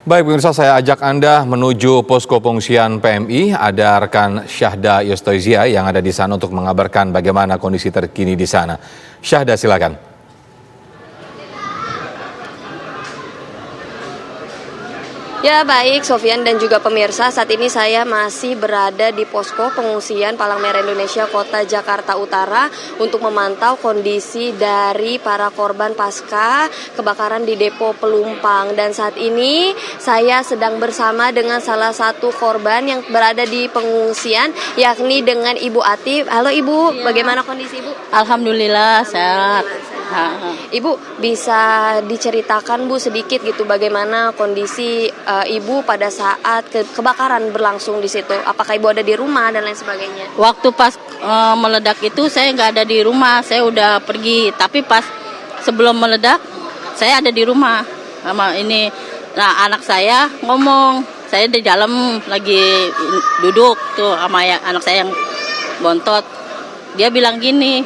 Baik pemirsa, saya ajak Anda menuju posko pengungsian PMI. Ada rekan Syahda Yostoizia yang ada di sana untuk mengabarkan bagaimana kondisi terkini di sana. Syahda, silakan. Ya baik, Sofian dan juga pemirsa, saat ini saya masih berada di posko pengungsian Palang Merah Indonesia Kota Jakarta Utara untuk memantau kondisi dari para korban pasca kebakaran di Depo Pelumpang. Dan saat ini saya sedang bersama dengan salah satu korban yang berada di pengungsian, yakni dengan Ibu Ati. Halo Ibu, bagaimana kondisi Ibu? Alhamdulillah sehat. Ibu bisa diceritakan Bu sedikit gitu bagaimana kondisi Ibu pada saat kebakaran berlangsung di situ? Apakah Ibu ada di rumah dan lain sebagainya? Waktu pas meledak itu saya nggak ada di rumah, saya udah pergi. Tapi pas sebelum meledak saya ada di rumah sama ini. Nah anak saya ngomong, saya di dalam lagi duduk tuh sama anak saya yang bontot. Dia bilang gini,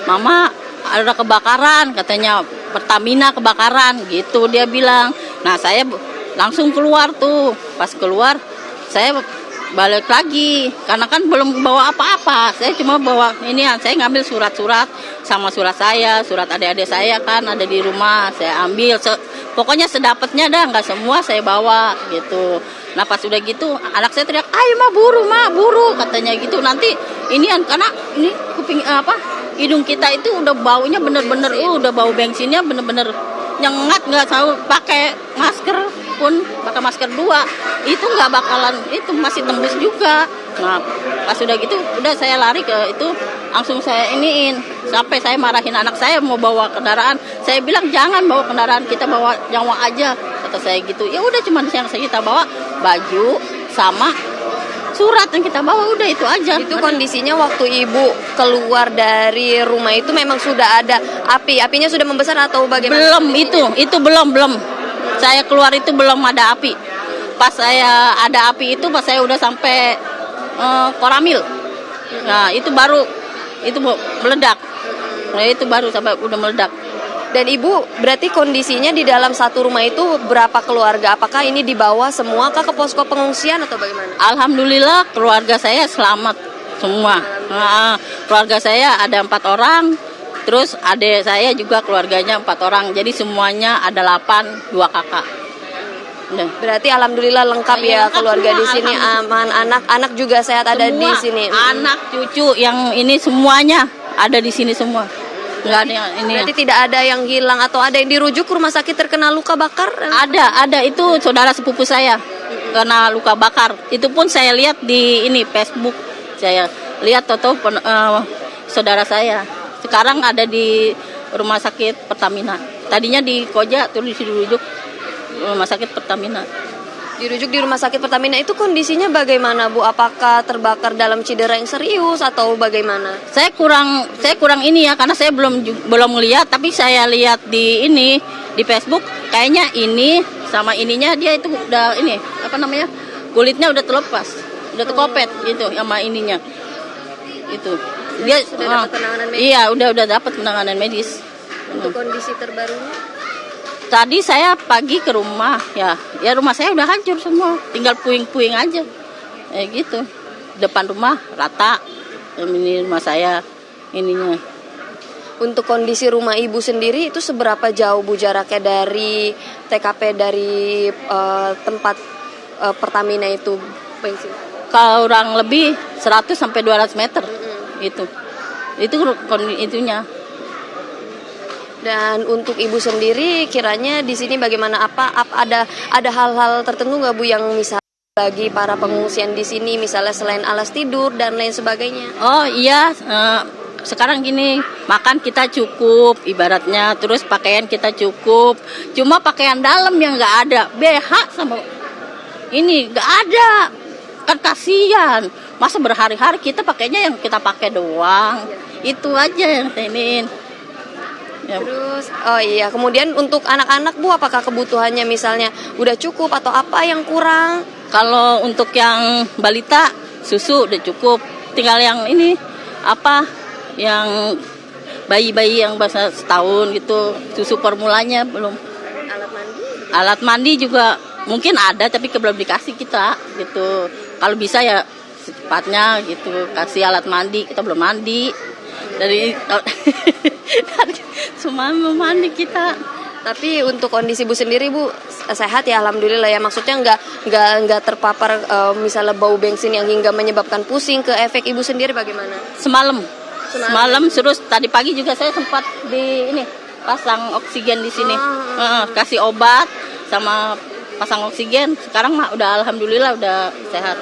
Mama ada kebakaran, katanya Pertamina kebakaran gitu dia bilang. Nah saya langsung keluar tuh, pas keluar saya balik lagi karena kan belum bawa apa-apa, saya cuma bawa ini, saya ngambil surat-surat sama surat saya, surat adik-adik saya kan ada di rumah, saya ambil pokoknya sedapatnya dah, nggak semua saya bawa gitu. Nah pas udah gitu anak saya teriak, ayo ma buru katanya gitu, nanti ini karena ini kuping hidung kita itu udah baunya bener-bener udah bau bensinnya bener-bener nyengat, nggak tahu pakai masker pun pakai masker 2 itu nggak bakalan, itu masih tembus juga. Nah pas udah gitu udah saya lari ke itu, langsung saya iniin sampai saya marahin anak saya mau bawa kendaraan, saya bilang jangan bawa kendaraan, kita bawa nyawa aja kata saya gitu. Ya udah cuman yang kita bawa baju sama surat yang kita bawa, udah itu aja. Itu kondisinya waktu Ibu keluar dari rumah itu memang sudah ada apinya sudah membesar atau bagaimana? Belum, itu belum. Saya keluar itu belum ada api. Pas saya ada api itu pas saya udah sampai Koramil. Nah, itu baru meledak. Nah, itu baru sampai udah meledak. Dan Ibu berarti kondisinya di dalam satu rumah itu berapa keluarga? Apakah ini dibawa semua ke posko pengungsian atau bagaimana? Alhamdulillah keluarga saya selamat semua. Nah, keluarga saya ada 4 orang, terus adik saya juga keluarganya 4 orang. Jadi semuanya ada 8, 2 kakak. Nah. Berarti alhamdulillah lengkap ya keluarga di sini, aman, anak-anak juga sehat ada di sini. Anak, cucu yang ini semuanya ada di sini semua. Nggak ada yang ini. Berarti tidak ada yang hilang atau ada yang dirujuk ke rumah sakit terkena luka bakar? Ada itu saudara sepupu saya kena luka bakar. Itu pun saya lihat di ini Facebook. Saya lihat saudara saya sekarang ada di rumah sakit Pertamina. Tadinya di Koja terus dirujuk rumah sakit Pertamina. Dirujuk di rumah sakit Pertamina itu kondisinya bagaimana Bu? Apakah terbakar dalam cedera yang serius atau bagaimana? Saya kurang ini ya karena saya belum lihat, tapi saya lihat di ini di Facebook kayaknya ini sama ininya dia itu udah ini kulitnya udah terlepas, udah terkopet gitu sama ininya. Itu. Dia sudah dapat penanganan medis. Iya, udah dapat penanganan medis. Untuk kondisi terbarunya? Tadi saya pagi ke rumah, ya rumah saya udah hancur semua, tinggal puing-puing aja, gitu. Depan rumah rata, ini rumah saya ininya. Untuk kondisi rumah Ibu sendiri itu seberapa jauh Bu jaraknya dari TKP dari tempat Pertamina itu bensin? Kurang lebih 100 sampai 200 meter, itu itunya. Dan untuk Ibu sendiri kiranya di sini bagaimana, ada hal-hal tertentu nggak Bu yang misalnya bagi para pengungsian di sini misalnya selain alas tidur dan lain sebagainya? Oh iya, sekarang gini, makan kita cukup ibaratnya, terus pakaian kita cukup, cuma pakaian dalam yang nggak ada, BH sama ini nggak ada, kan kasihan, masa berhari-hari kita pakainya yang kita pakai doang, itu aja yang saya iniin. Terus, kemudian untuk anak-anak Bu, apakah kebutuhannya misalnya udah cukup atau apa yang kurang? Kalau untuk yang balita, susu udah cukup. Tinggal yang ini, yang bayi-bayi yang bahasa setahun gitu, susu formulanya belum. Alat mandi? Alat mandi juga mungkin ada tapi belum dikasih kita gitu. Kalau bisa ya secepatnya gitu kasih alat mandi, kita belum mandi dari semua mau mandi kita. Tapi untuk kondisi Ibu sendiri, Bu, sehat ya, alhamdulillah ya. Maksudnya nggak terpapar misalnya bau bensin yang hingga menyebabkan pusing. Ke efek Ibu sendiri bagaimana? Semalam terus tadi pagi juga saya sempat di ini pasang oksigen di sini. Kasih obat sama pasang oksigen. Sekarang mah udah alhamdulillah udah sehat.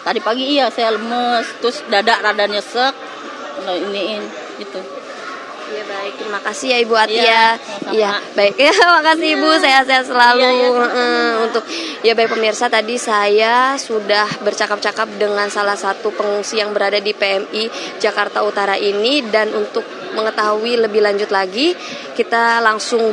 Tadi pagi iya saya lemes, terus dada rada nyesek. Iniin gitu. Iya baik, terima kasih ya Ibu Atia. Iya, Iya, baik ya, makasih Ibu, sehat-sehat selalu. Untuk ya baik pemirsa, tadi saya sudah bercakap-cakap dengan salah satu pengungsi yang berada di PMI Jakarta Utara ini, dan untuk mengetahui lebih lanjut lagi, kita langsung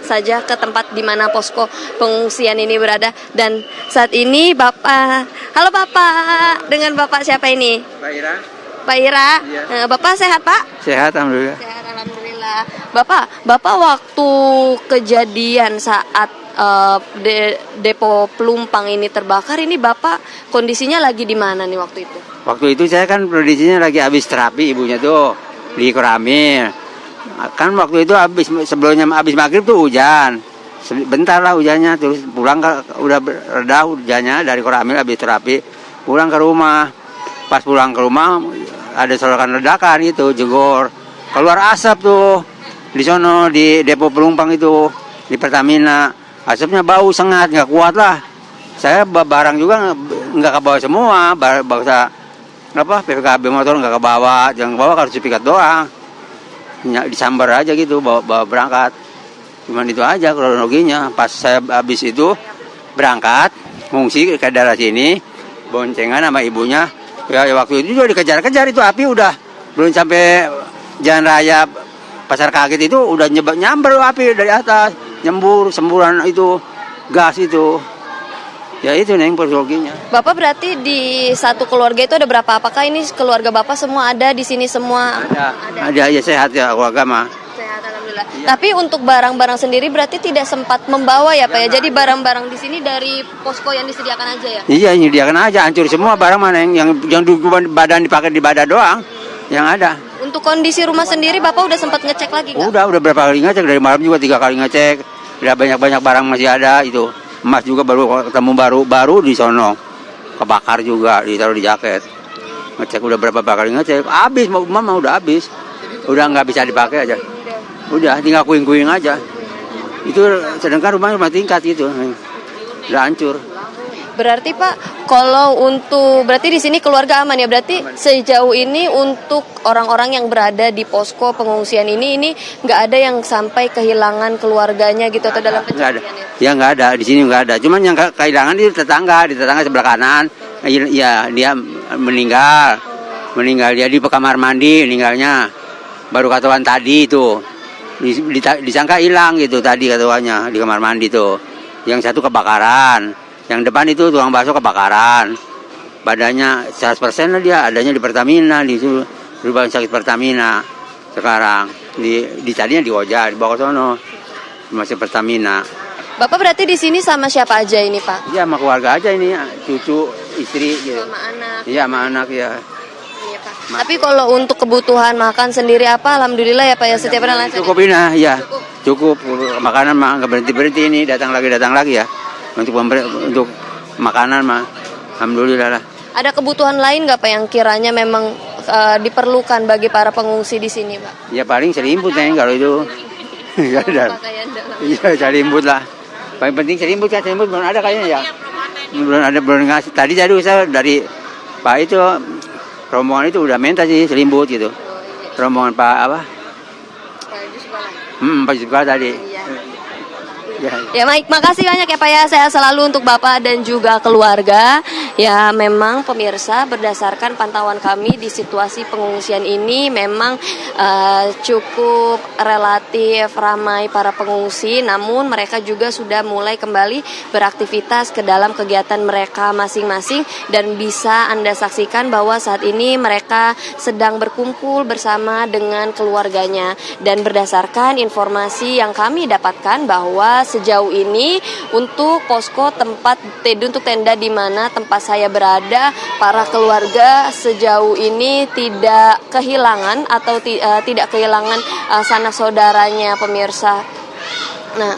saja ke tempat di mana posko pengungsian ini berada. Dan saat ini halo Bapak, dengan Bapak siapa ini? Pak Ira. Pak Ira, Iya. Bapak sehat Pak? Sehat alhamdulillah. Sehat alhamdulillah. Bapak waktu kejadian saat depo Pelumpang ini terbakar, ini Bapak kondisinya lagi di mana nih waktu itu? Waktu itu saya kan kondisinya lagi habis terapi ibunya tuh di Koramil. Kan waktu itu sebelumnya habis maghrib tuh hujan. Bentar lah hujannya, terus pulang udah reda hujannya dari Koramil habis terapi, pulang ke rumah. Pas pulang ke rumah ada sorokan ledakan itu, jegor. Keluar asap tuh di sono di depo Pelumpang itu di Pertamina. Asapnya bau sengat, nggak kuat lah. Saya barang juga nggak kebawa semua, bangsa PPKB motor nggak kebawa, yang kebawa harus sertifikat doang. Disambar aja gitu, bawa berangkat. Cuman itu aja kronologinya. Pas saya habis itu berangkat ngungsi ke daerah sini, boncengan sama ibunya. Ya waktu itu juga dikejar-kejar, itu api udah belum sampai jalan raya Pasar Kaget itu udah nyamber api dari atas, semburan itu gas itu. Ya itu nih kronologinya. Bapak berarti di satu keluarga itu ada berapa? Apakah ini keluarga Bapak semua ada di sini semua? Ada ya, sehat ya keluarga mah. Sehat alhamdulillah. Tapi untuk barang-barang sendiri berarti tidak sempat membawa ya Pak ya? Jadi barang-barang di sini dari posko yang disediakan aja ya? Iya, disediakan aja, hancur semua barang mana yang badan dipakai di badan doang yang ada. Untuk kondisi rumah sendiri Bapak udah sempat ngecek lagi nggak? Udah berapa kali ngecek, dari malam juga 3 kali ngecek. Udah banyak barang masih ada itu. Emas juga baru ketemu baru di sono. Kebakar juga, ditaruh di jaket. Ngecek udah berapa kali ngecek, habis mama udah habis. Udah nggak bisa dipakai aja. Udah tinggal kuing-kuing aja. Itu sedangkan rumah tingkat gitu. Udah hancur. Berarti Pak, berarti di sini keluarga aman ya? Berarti sejauh ini untuk orang-orang yang berada di posko pengungsian ini nggak ada yang sampai kehilangan keluarganya gitu atau dalam pencarian ya? Ya nggak ada, di sini nggak ada. Cuman yang kehilangan di tetangga sebelah kanan. Ya dia meninggal dia di kamar mandi meninggalnya. Baru ketahuan tadi itu. Disangka hilang gitu tadi ketahuannya di kamar mandi tuh. Yang satu kebakaran. Yang depan itu tukang bakso kebakaran. Badannya 100% lah dia, adanya di Pertamina, di rumah sakit Pertamina. Sekarang di tadinya di Oja, dibawa ke sono. Masih Pertamina. Bapak berarti di sini sama siapa aja ini Pak? Iya, sama keluarga aja ini, cucu, istri gitu. Sama anak. Iya, sama anak ya. Iya Pak. Tapi kalau untuk kebutuhan makan sendiri apa? Alhamdulillah ya Pak ya, setiap hari lancar. Cukup ini ya. Cukup makanan mah nggak berhenti ini, datang lagi ya. Untuk makanan mah alhamdulillah lah. Ada kebutuhan lain nggak Pak yang kiranya memang diperlukan bagi para pengungsi di sini Pak? Ya paling selimut nih kalau itu. Enggak ada. Iya, selimut lah. Paling penting selimut belum ada kayaknya ya. Belum ngasih. Tadi saya dari Pak itu rombongan itu udah minta sih selimut gitu. Rombongan Pak apa? Pak Yusuf tadi. Ya baik, makasih banyak ya Pak ya, sehat selalu untuk Bapak dan juga keluarga. Ya, memang pemirsa, berdasarkan pantauan kami di situasi pengungsian ini memang cukup relatif ramai para pengungsi, namun mereka juga sudah mulai kembali beraktivitas ke dalam kegiatan mereka masing-masing, dan bisa Anda saksikan bahwa saat ini mereka sedang berkumpul bersama dengan keluarganya. Dan berdasarkan informasi yang kami dapatkan bahwa sejauh ini untuk posko tempat untuk tenda di mana tempat saya berada, para keluarga sejauh ini tidak kehilangan atau tidak kehilangan sanak saudaranya, pemirsa. Nah,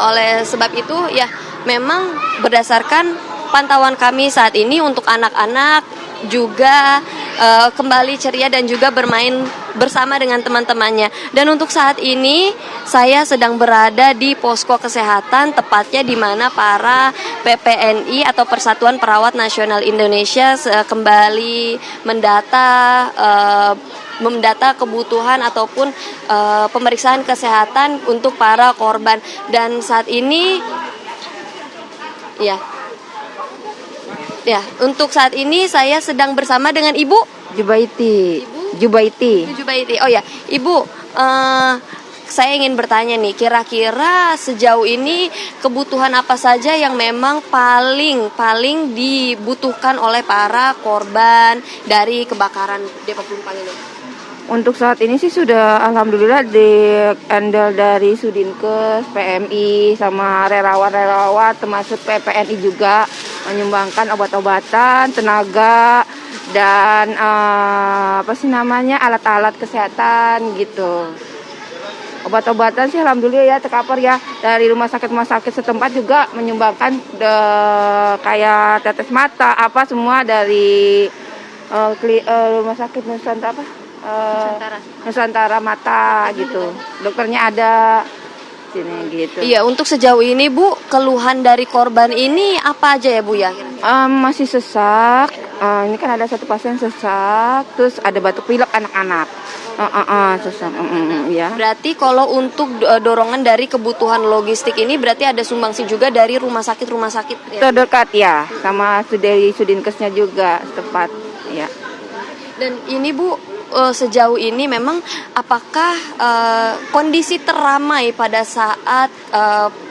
oleh sebab itu ya memang berdasarkan pantauan kami saat ini untuk anak-anak juga kembali ceria dan juga bermain bersama dengan teman-temannya. Dan untuk saat ini saya sedang berada di posko kesehatan, tepatnya di mana para PPNI atau Persatuan Perawat Nasional Indonesia kembali mendata kebutuhan ataupun pemeriksaan kesehatan untuk para korban. Dan saat ini untuk saat ini saya sedang bersama dengan Ibu Jubaiti. Oh ya, Ibu, saya ingin bertanya nih, kira-kira sejauh ini kebutuhan apa saja yang memang paling dibutuhkan oleh para korban dari kebakaran Depok Pelumpang ini? Untuk saat ini sih sudah alhamdulillah handle dari Sudinkes, PMI sama relawan-relawan termasuk PPNI juga menyumbangkan obat-obatan, tenaga dan alat-alat kesehatan gitu. Obat-obatan sih alhamdulillah ya tercover ya, dari rumah sakit setempat juga menyumbangkan kayak tetes mata apa semua dari rumah sakit Nusantara Mata gitu. Dokternya ada sini gitu. Iya, untuk sejauh ini Bu, keluhan dari korban ini apa aja ya Bu ya? Masih sesak. Ini kan ada satu pasien sesak, terus ada batuk pilek anak-anak. Sesak. Ya. Berarti kalau untuk dorongan dari kebutuhan logistik ini berarti ada sumbangsi juga dari rumah sakit ya? Terdekat ya, sama dari Sudinkesnya juga setempat ya. Dan ini Bu, sejauh ini memang apakah kondisi teramai pada saat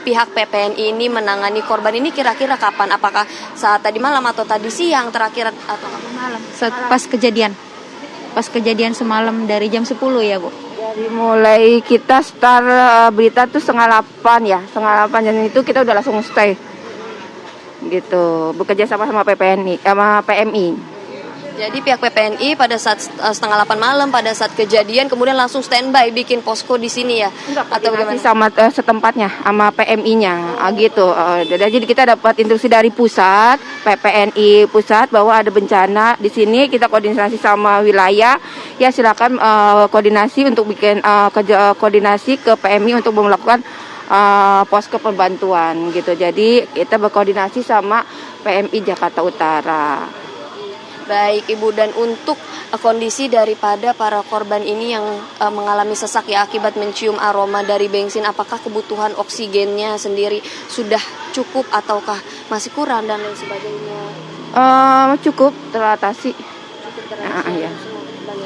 pihak PPNI ini menangani korban ini kira-kira kapan? Apakah saat tadi malam atau tadi siang terakhir atau malam? Pas kejadian semalam dari jam 10 ya Bu. Dari mulai kita start berita tuh 7:30 ya, 7:30 dan itu kita udah langsung stay gitu, bekerja sama PPNI sama PMI. Jadi pihak PPNI pada saat 7:30 malam pada saat kejadian kemudian langsung standby bikin posko di sini ya? Atau bagaimana? Sama setempatnya sama PMI-nya gitu. Jadi kita dapat instruksi dari pusat PPNI pusat bahwa ada bencana di sini, kita koordinasi sama wilayah ya, silakan koordinasi untuk bikin koordinasi ke PMI untuk melakukan posko pembantuan gitu. Jadi kita berkoordinasi sama PMI Jakarta Utara. Baik Ibu, dan untuk kondisi daripada para korban ini yang mengalami sesak ya akibat mencium aroma dari bensin, apakah kebutuhan oksigennya sendiri sudah cukup ataukah masih kurang dan lain sebagainya? Cukup teratasi.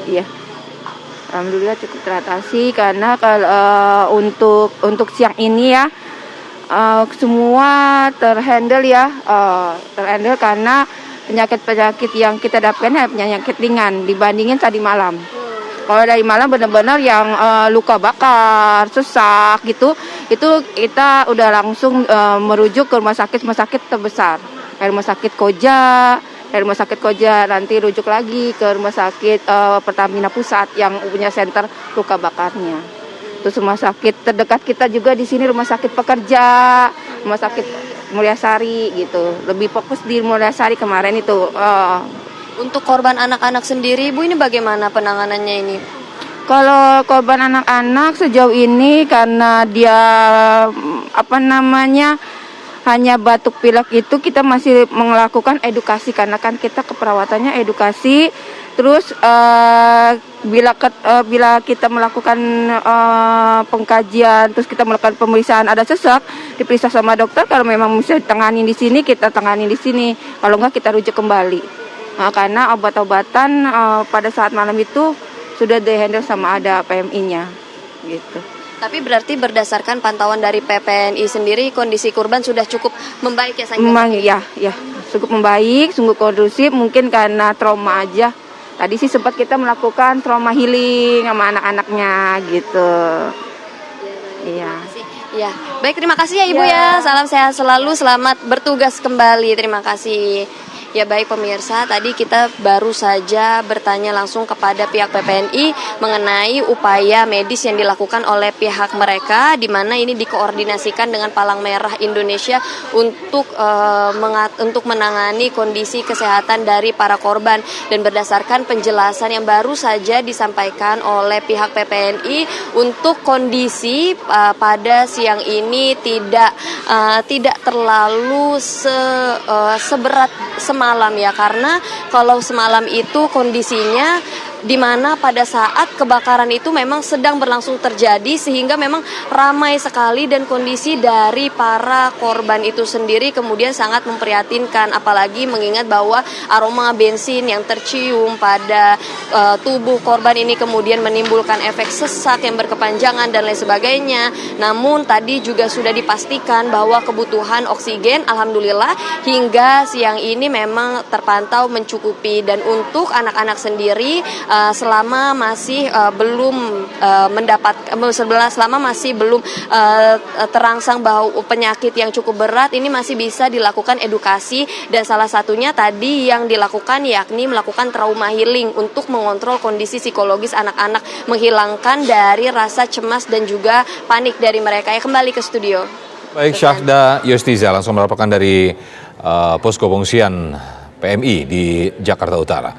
Iya. Alhamdulillah cukup teratasi karena kalau untuk siang ini ya semua terhandle ya, terhandle karena penyakit yang kita dapatkan penyakit ringan dibandingin tadi malam. Kalau dari malam benar-benar yang luka bakar, sesak gitu, itu kita udah langsung merujuk ke rumah sakit terbesar. Kayak rumah sakit Koja, nanti rujuk lagi ke rumah sakit Pertamina Pusat yang punya center luka bakarnya. Terus rumah sakit terdekat kita juga di sini rumah sakit Pekerja, rumah sakit Mulyasari gitu. Lebih fokus di Mulyasari kemarin itu. Untuk korban anak-anak sendiri, Bu, ini bagaimana penanganannya ini? Kalau korban anak-anak sejauh ini karena dia hanya batuk pilek itu kita masih melakukan edukasi karena kan kita keperawatannya edukasi. Terus bila kita melakukan pengkajian, terus kita melakukan pemeriksaan ada sesak, diperiksa sama dokter. Kalau memang bisa ditangani di sini, kita tangani di sini. Kalau enggak, kita rujuk kembali. Karena obat-obatan pada saat malam itu sudah di-handle sama ada PMI-nya, gitu. Tapi berarti berdasarkan pantauan dari PPNI sendiri, kondisi korban sudah cukup membaik ya, Memang ya, cukup membaik, sungguh kondusif. Mungkin karena trauma aja. Tadi sih sempat kita melakukan trauma healing sama anak-anaknya gitu. Iya. Ya, baik, terima kasih ya Ibu ya. Salam sehat selalu, selamat bertugas kembali. Terima kasih. Ya baik pemirsa, tadi kita baru saja bertanya langsung kepada pihak PPNI mengenai upaya medis yang dilakukan oleh pihak mereka, di mana ini dikoordinasikan dengan Palang Merah Indonesia untuk menangani kondisi kesehatan dari para korban. Dan berdasarkan penjelasan yang baru saja disampaikan oleh pihak PPNI, untuk kondisi pada siang ini tidak terlalu seberat semalam ya, karena kalau semalam itu kondisinya di mana pada saat kebakaran itu memang sedang berlangsung terjadi, sehingga memang ramai sekali dan kondisi dari para korban itu sendiri kemudian sangat memprihatinkan, apalagi mengingat bahwa aroma bensin yang tercium pada tubuh korban ini kemudian menimbulkan efek sesak yang berkepanjangan dan lain sebagainya. Namun tadi juga sudah dipastikan bahwa kebutuhan oksigen alhamdulillah hingga siang ini memang terpantau mencukupi. Dan untuk anak-anak sendiri selama masih belum terangsang bahwa penyakit yang cukup berat, ini masih bisa dilakukan edukasi, dan salah satunya tadi yang dilakukan yakni melakukan trauma healing untuk mengontrol kondisi psikologis anak-anak, menghilangkan dari rasa cemas dan juga panik dari mereka. Ya, kembali ke studio. Baik, Syahda Yostiza langsung melaporkan dari posko pengungsian PMI di Jakarta Utara.